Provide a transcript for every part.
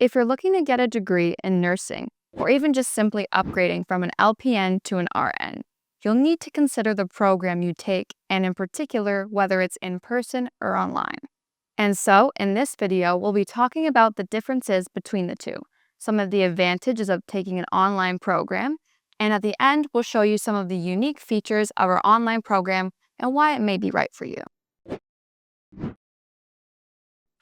If you're looking to get a degree in nursing, or even just simply upgrading from an LPN to an RN, you'll need to consider the program you take and in particular whether it's in person or online. And so, in this video, we'll be talking about the differences between the two, some of the advantages of taking an online program, and at the end, we'll show you some of the unique features of our online program and why it may be right for you.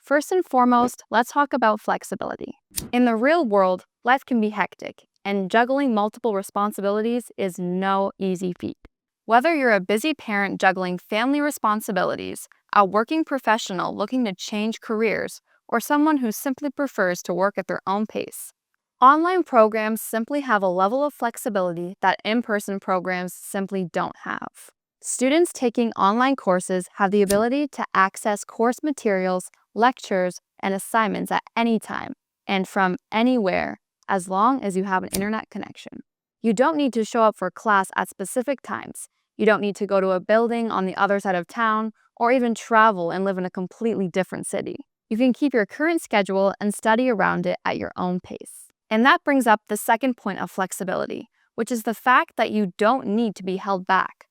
First and foremost, let's talk about flexibility. In the real world, life can be hectic, and juggling multiple responsibilities is no easy feat. Whether you're a busy parent juggling family responsibilities, a working professional looking to change careers, or someone who simply prefers to work at their own pace, online programs simply have a level of flexibility that in-person programs simply don't have. Students taking online courses have the ability to access course materials, lectures, and assignments at any time and from anywhere as long as you have an internet connection. You don't need to show up for class at specific times. You don't need to go to a building on the other side of town or even travel and live in a completely different city. You can keep your current schedule and study around it at your own pace. And that brings up the second point of flexibility, which is the fact that you don't need to be held back.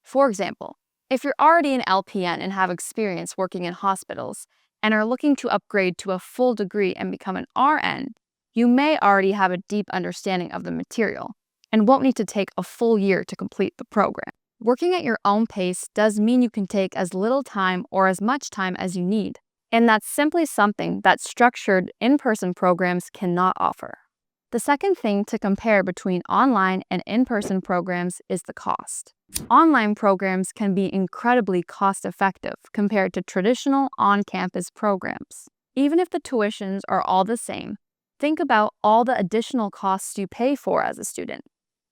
For example, if you're already an LPN and have experience working in hospitals and are looking to upgrade to a full degree and become an RN, you may already have a deep understanding of the material and won't need to take a full year to complete the program. Working at your own pace does mean you can take as little time or as much time as you need, and that's simply something that structured in-person programs cannot offer. The second thing to compare between online and in-person programs is the cost. Online programs can be incredibly cost-effective compared to traditional on-campus programs. Even if the tuitions are all the same, think about all the additional costs you pay for as a student.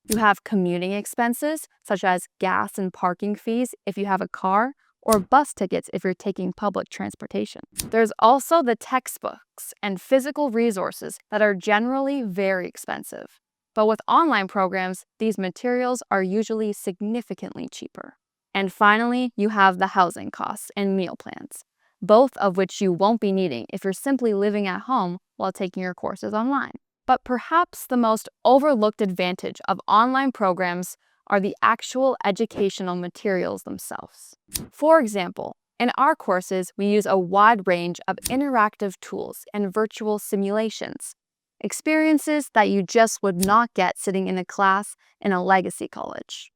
You have commuting expenses, such as gas and parking fees if you have a car, or bus tickets if you're taking public transportation. There's also the textbooks and physical resources that are generally very expensive. But with online programs, these materials are usually significantly cheaper. And finally, you have the housing costs and meal plans, both of which you won't be needing if you're simply living at home while taking your courses online. But perhaps the most overlooked advantage of online programs are the actual educational materials themselves. For example, in our courses, we use a wide range of interactive tools and virtual simulations, experiences that you just would not get sitting in a class in a legacy college.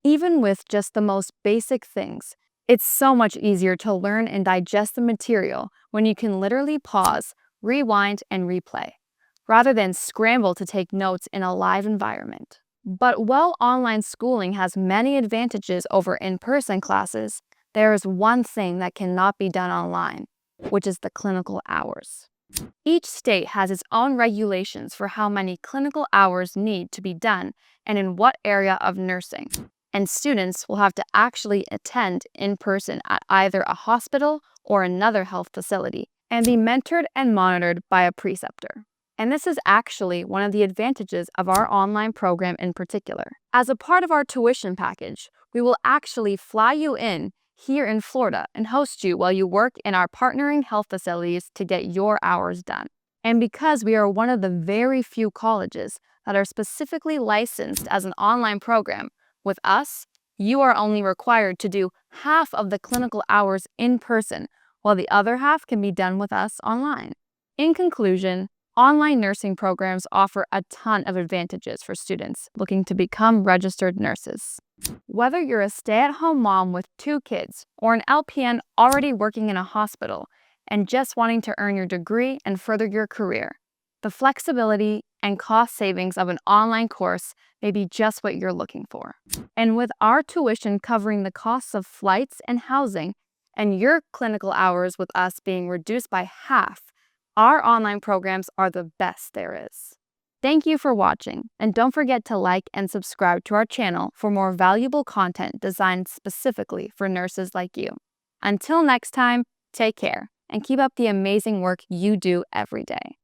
Even with just the most basic things, it's so much easier to learn and digest the material when you can literally pause, rewind, and replay, rather than scramble to take notes in a live environment. But while online schooling has many advantages over in-person classes, there is one thing that cannot be done online, which is the clinical hours. Each state has its own regulations for how many clinical hours need to be done and in what area of nursing, and students will have to actually attend in person at either a hospital or another health facility and be mentored and monitored by a preceptor. And this is actually one of the advantages of our online program in particular. As a part of our tuition package, we will actually fly you in here in Florida and host you while you work in our partnering health facilities to get your hours done. And because we are one of the very few colleges that are specifically licensed as an online program, with us, you are only required to do half of the clinical hours in person, while the other half can be done with us online. In conclusion, online nursing programs offer a ton of advantages for students looking to become registered nurses. Whether you're a stay-at-home mom with 2 kids or an LPN already working in a hospital and just wanting to earn your degree and further your career, the flexibility and cost savings of an online course may be just what you're looking for. And with our tuition covering the costs of flights and housing, and your clinical hours with us being reduced by half, our online programs are the best there is. Thank you for watching, and don't forget to like and subscribe to our channel for more valuable content designed specifically for nurses like you. Until next time, take care and keep up the amazing work you do every day.